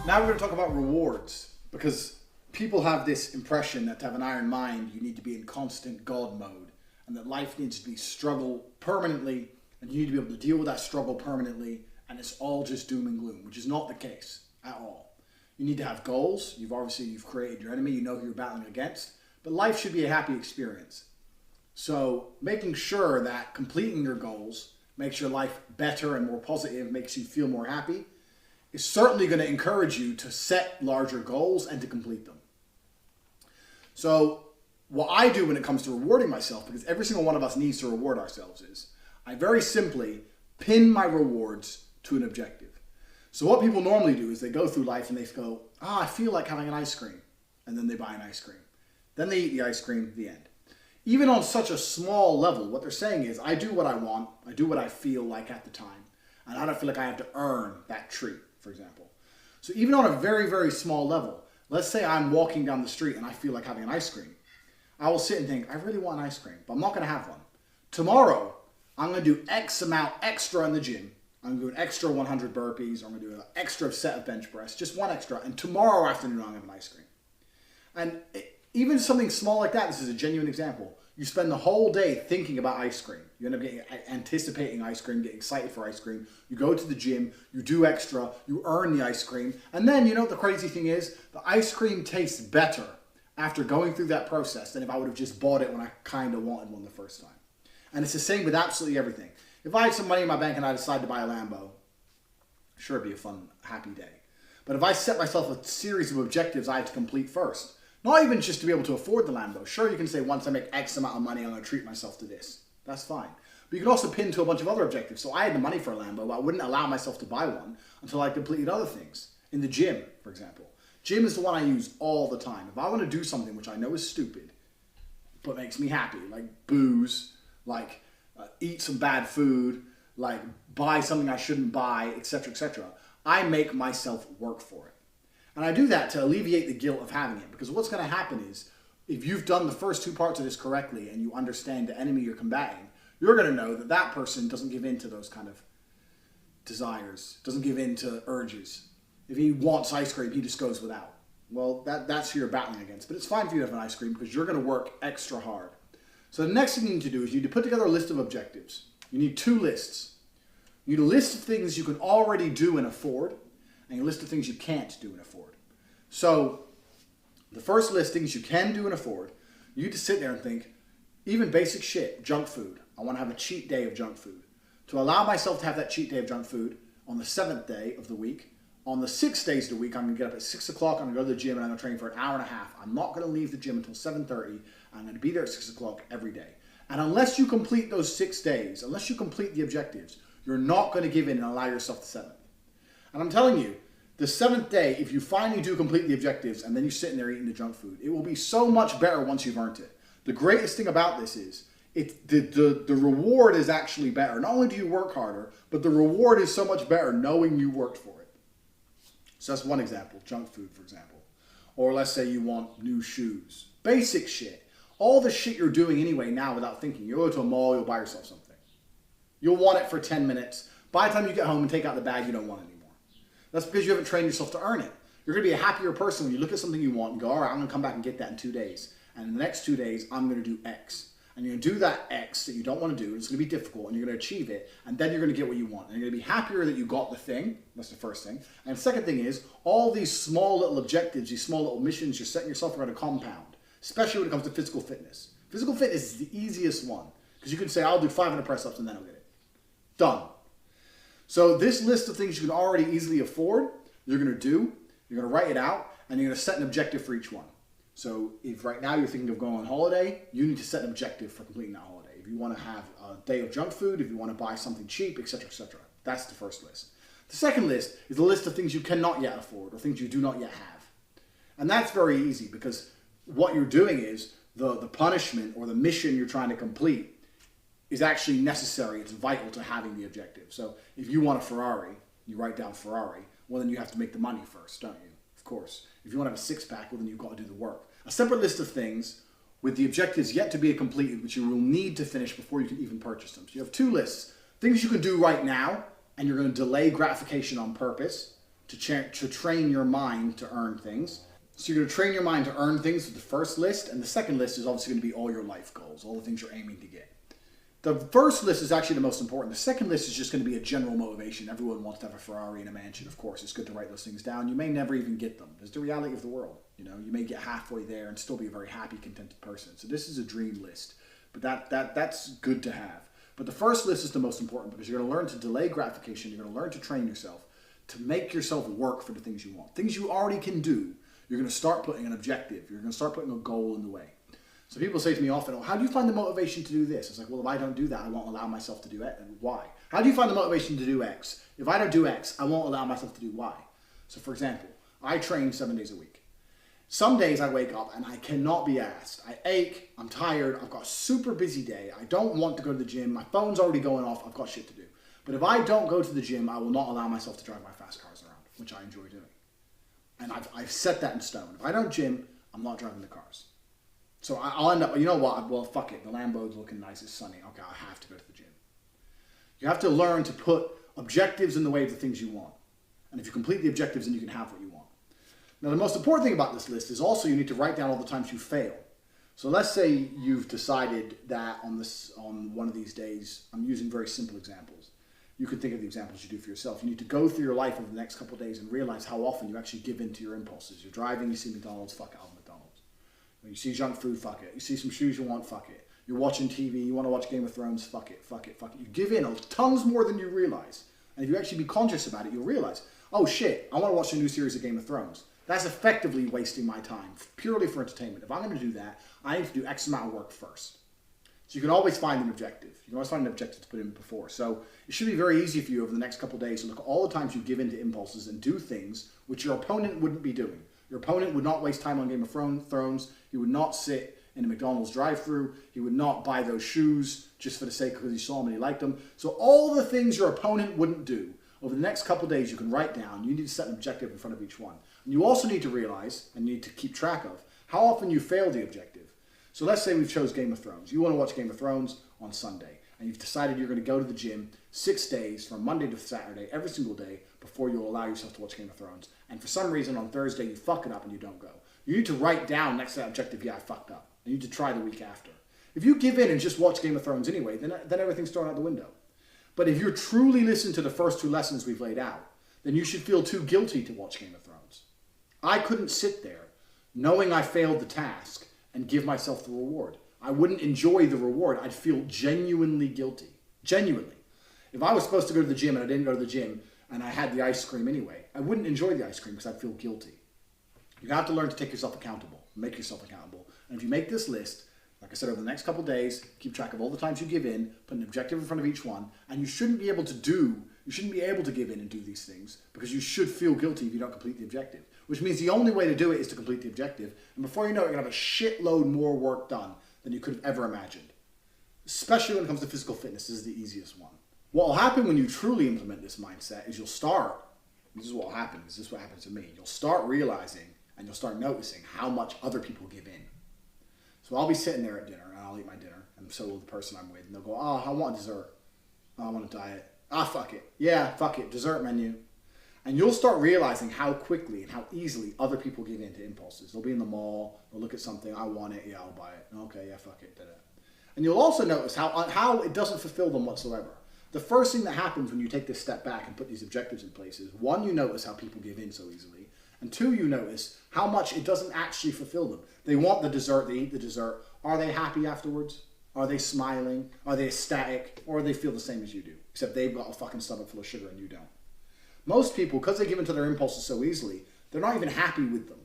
Now we're going to talk about rewards, because people have this impression that to have an iron mind, you need to be in constant God mode, and that life needs to be struggle permanently, and you need to be able to deal with that struggle permanently, and it's all just doom and gloom, which is not the case at all. You need to have goals. You've created your enemy. You know who you're battling against, but life should be a happy experience. So making sure that completing your goals makes your life better and more positive, makes you feel more happy, is certainly going to encourage you to set larger goals and to complete them. So what I do when it comes to rewarding myself, because every single one of us needs to reward ourselves, is I very simply pin my rewards to an objective. So what people normally do is they go through life and they go, I feel like having an ice cream. And then they buy an ice cream. Then they eat the ice cream, the end. Even on such a small level, what they're saying is, I do what I want, I do what I feel like at the time, and I don't feel like I have to earn that treat, for example. So even on a very, very small level, let's say I'm walking down the street and I feel like having an ice cream. I will sit and think, I really want an ice cream, but I'm not going to have one. Tomorrow, I'm going to do X amount extra in the gym. I'm going to do an extra 100 burpees, or I'm going to do an extra set of bench press, just one extra, and tomorrow afternoon I'm going to have an ice cream. And even something small like that, this is a genuine example. You spend the whole day thinking about ice cream. You end up anticipating ice cream, getting excited for ice cream. You go to the gym, you do extra, you earn the ice cream. And then, you know what the crazy thing is? The ice cream tastes better after going through that process than if I would have just bought it when I kind of wanted one the first time. And it's the same with absolutely everything. If I had some money in my bank and I decided to buy a Lambo, sure, it'd be a fun, happy day. But if I set myself a series of objectives I had to complete first, not even just to be able to afford the Lambo. Sure, you can say, once I make X amount of money, I'm going to treat myself to this. That's fine. But you can also pin to a bunch of other objectives. So I had the money for a Lambo, but I wouldn't allow myself to buy one until I completed other things. In the gym, for example. Gym is the one I use all the time. If I want to do something which I know is stupid, but makes me happy, like booze, like eat some bad food, like buy something I shouldn't buy, etc., I make myself work for it. And I do that to alleviate the guilt of having it, because what's going to happen is, if you've done the first two parts of this correctly and you understand the enemy you're combating, you're going to know that that person doesn't give in to those kind of desires, doesn't give in to urges. If he wants ice cream, he just goes without. Well, that's who you're battling against. But it's fine for you to have an ice cream because you're going to work extra hard. So the next thing you need to do is you need to put together a list of objectives. You need two lists. You need a list of things you can already do and afford, and a list of things you can't do and afford. So the first list, things you can do and afford, you need to sit there and think, even basic shit, junk food. I want to have a cheat day of junk food. To allow myself to have that cheat day of junk food on the 7th day of the week, on the 6 days of the week, I'm going to get up at 6 o'clock, I'm going to go to the gym, and I'm going to train for an hour and a half. I'm not going to leave the gym until 7:30. I'm going to be there at 6 o'clock every day. And unless you complete those 6 days, unless you complete the objectives, you're not going to give in and allow yourself the 7th. And I'm telling you, the 7th day, if you finally do complete the objectives and then you're sitting there eating the junk food, it will be so much better once you've earned it. The greatest thing about this is the reward is actually better. Not only do you work harder, but the reward is so much better knowing you worked for it. So that's one example, junk food, for example. Or let's say you want new shoes. Basic shit. All the shit you're doing anyway now without thinking. You'll go to a mall, you'll buy yourself something. You'll want it for 10 minutes. By the time you get home and take out the bag, you don't want it anymore. That's because you haven't trained yourself to earn it. You're going to be a happier person when you look at something you want and go, all right, I'm going to come back and get that in 2 days. And in the next 2 days, I'm going to do X. And you're going to do that X that you don't want to do. And it's going to be difficult. And you're going to achieve it. And then you're going to get what you want. And you're going to be happier that you got the thing. That's the first thing. And the second thing is, all these small little objectives, these small little missions you're setting yourself around a compound. Especially when it comes to physical fitness. Physical fitness is the easiest one. Because you can say, I'll do 500 press-ups and then I'll get it. Done. So this list of things you can already easily afford, you're going to do, you're going to write it out, and you're going to set an objective for each one. So if right now you're thinking of going on holiday, you need to set an objective for completing that holiday. If you want to have a day of junk food, if you want to buy something cheap, etc., etc. That's the first list. The second list is a list of things you cannot yet afford or things you do not yet have. And that's very easy because what you're doing is the punishment or the mission you're trying to complete is actually necessary. It's vital to having the objective. So if you want a Ferrari, you write down Ferrari. Well, then you have to make the money first, don't you? Of course. If you want to have a six-pack, well, then you've got to do the work. A separate list of things with the objectives yet to be completed, which you will need to finish before you can even purchase them. So you have two lists. Things you can do right now, and you're going to delay gratification on purpose, to train your mind to earn things. So you're going to train your mind to earn things with the first list, and the second list is obviously going to be all your life goals, all the things you're aiming to get. The first list is actually the most important. The second list is just going to be a general motivation. Everyone wants to have a Ferrari and a mansion, of course. It's good to write those things down. You may never even get them. It's the reality of the world. You know, you may get halfway there and still be a very happy, contented person. So this is a dream list, but that's good to have. But the first list is the most important because you're going to learn to delay gratification. You're going to learn to train yourself to make yourself work for the things you want. Things you already can do, you're going to start putting an objective. You're going to start putting a goal in the way. So people say to me often, oh, how do you find the motivation to do this? It's like, well, if I don't do that, I won't allow myself to do it. And why? How do you find the motivation to do X? If I don't do X, I won't allow myself to do Y. So for example, I train 7 days a week. Some days I wake up and I cannot be asked. I ache, I'm tired, I've got a super busy day. I don't want to go to the gym. My phone's already going off. I've got shit to do. But if I don't go to the gym, I will not allow myself to drive my fast cars around, which I enjoy doing. And I've set that in stone. If I don't gym, I'm not driving the cars. So I'll end up, you know what, well, fuck it. The Lambo's looking nice, it's sunny. Okay, I have to go to the gym. You have to learn to put objectives in the way of the things you want. And if you complete the objectives, then you can have what you want. Now, the most important thing about this list is also you need to write down all the times you fail. So let's say you've decided that on one of these days, I'm using very simple examples. You can think of the examples you do for yourself. You need to go through your life over the next couple of days and realize how often you actually give in to your impulses. You're driving, you see McDonald's, fuck out of McDonald's. You see junk food, fuck it. You see some shoes you want, fuck it. You're watching TV, you want to watch Game of Thrones, fuck it, fuck it, fuck it. You give in tons more than you realize. And if you actually be conscious about it, you'll realize, oh shit, I want to watch a new series of Game of Thrones. That's effectively wasting my time, purely for entertainment. If I'm going to do that, I need to do X amount of work first. So you can always find an objective. You can always find an objective to put in before. So it should be very easy for you over the next couple of days to look at all the times you give in to impulses and do things which your opponent wouldn't be doing. Your opponent would not waste time on Game of Thrones. He would not sit in a McDonald's drive-thru. He would not buy those shoes just for the sake because he saw them and he liked them. So all the things your opponent wouldn't do, over the next couple of days you can write down. You need to set an objective in front of each one. And you also need to realize, and need to keep track of, how often you fail the objective. So let's say we've chose Game of Thrones. You want to watch Game of Thrones on Sunday, and you've decided you're going to go to the gym 6 days from Monday to Saturday, every single day, before you'll allow yourself to watch Game of Thrones. And for some reason on Thursday you fuck it up and you don't go. You need to write down next to that objective, yeah, I fucked up. You need to try the week after. If you give in and just watch Game of Thrones anyway, then everything's thrown out the window. But if you're truly listening to the first two lessons we've laid out, then you should feel too guilty to watch Game of Thrones. I couldn't sit there knowing I failed the task and give myself the reward. I wouldn't enjoy the reward. I'd feel genuinely guilty. Genuinely. If I was supposed to go to the gym and I didn't go to the gym and I had the ice cream anyway, I wouldn't enjoy the ice cream because I'd feel guilty. You have to learn to take yourself accountable. Make yourself accountable. And if you make this list, like I said, over the next couple of days, keep track of all the times you give in, put an objective in front of each one, and you shouldn't be able to give in and do these things because you should feel guilty if you don't complete the objective. Which means the only way to do it is to complete the objective. And before you know it, you're going to have a shitload more work done than you could have ever imagined. Especially when it comes to physical fitness, this is the easiest one. What will happen when you truly implement this mindset is you'll start, this is what will happen, this is what happens to me, you'll start realizing and you'll start noticing how much other people give in. So I'll be sitting there at dinner and I'll eat my dinner, and so will the person I'm with, and they'll go, oh, I want dessert. Oh, I want a diet. Ah, fuck it. Yeah, fuck it. Dessert menu. And you'll start realizing how quickly and how easily other people give in to impulses. They'll be in the mall, they'll look at something, I want it, yeah, I'll buy it. Okay, yeah, fuck it, da-da. And you'll also notice how it doesn't fulfill them whatsoever. The first thing that happens when you take this step back and put these objectives in place is, one, you notice how people give in so easily, and two, you notice how much it doesn't actually fulfill them. They want the dessert, they eat the dessert. Are they happy afterwards? Are they smiling? Are they ecstatic? Or do they feel the same as you do? Except they've got a fucking stomach full of sugar and you don't. Most people, because they give into their impulses so easily, they're not even happy with them.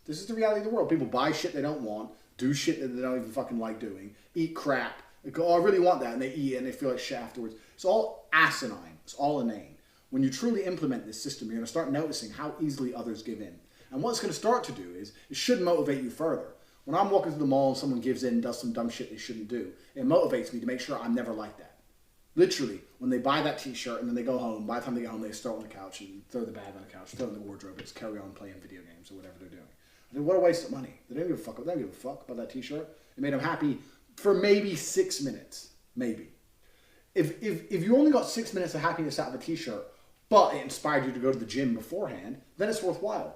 This is the reality of the world. People buy shit they don't want, do shit that they don't even fucking like doing, eat crap. They go, oh, I really want that, and they eat it and they feel like shit afterwards. It's all asinine. It's all inane. When you truly implement this system, you're going to start noticing how easily others give in. And what it's going to start to do is, it should motivate you further. When I'm walking through the mall and someone gives in and does some dumb shit they shouldn't do, it motivates me to make sure I'm never like that. Literally, when they buy that t-shirt and then they go home, by the time they get home, they throw it on the couch and throw the bag on the couch, throw it in the wardrobe, and just carry on playing video games or whatever they're doing. I mean, what a waste of money. They don't give a fuck. They don't give a fuck about that t-shirt. It made them happy for maybe 6 minutes. Maybe. If you only got 6 minutes of happiness out of a t-shirt, but it inspired you to go to the gym beforehand, then it's worthwhile.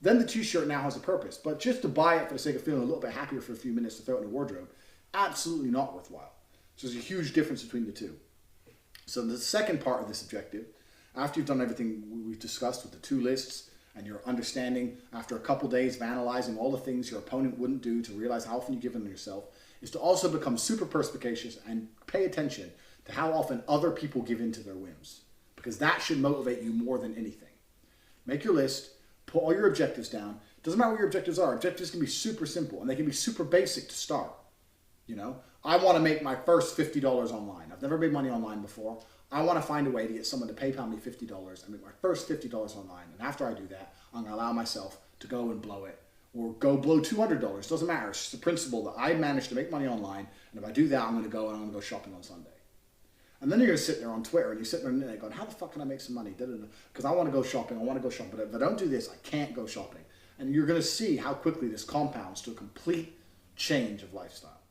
Then the t-shirt now has a purpose. But just to buy it for the sake of feeling a little bit happier for a few minutes to throw it in a wardrobe, absolutely not worthwhile. So there's a huge difference between the two. So the second part of this objective, after you've done everything we've discussed with the two lists, and you're understanding after a couple days of analyzing all the things your opponent wouldn't do to realize how often you give in on yourself, is to also become super perspicacious and pay attention to how often other people give in to their whims. Because that should motivate you more than anything. Make your list, put all your objectives down. Doesn't matter what your objectives are. Objectives can be super simple and they can be super basic to start. You know, I want to make my first $50 online. I've never made money online before. I want to find a way to get someone to PayPal me $50 and make my first $50 online. And after I do that, I'm going to allow myself to go and blow it, or go blow $200. Doesn't matter. It's just the principle that I managed to make money online. And if I do that, I'm going to go and I'm going to go shopping on Sunday. And then you're going to sit there on Twitter and you're sitting there on the internet going, how the fuck can I make some money? Because I want to go shopping. I want to go shopping. But if I don't do this, I can't go shopping. And you're going to see how quickly this compounds to a complete change of lifestyle.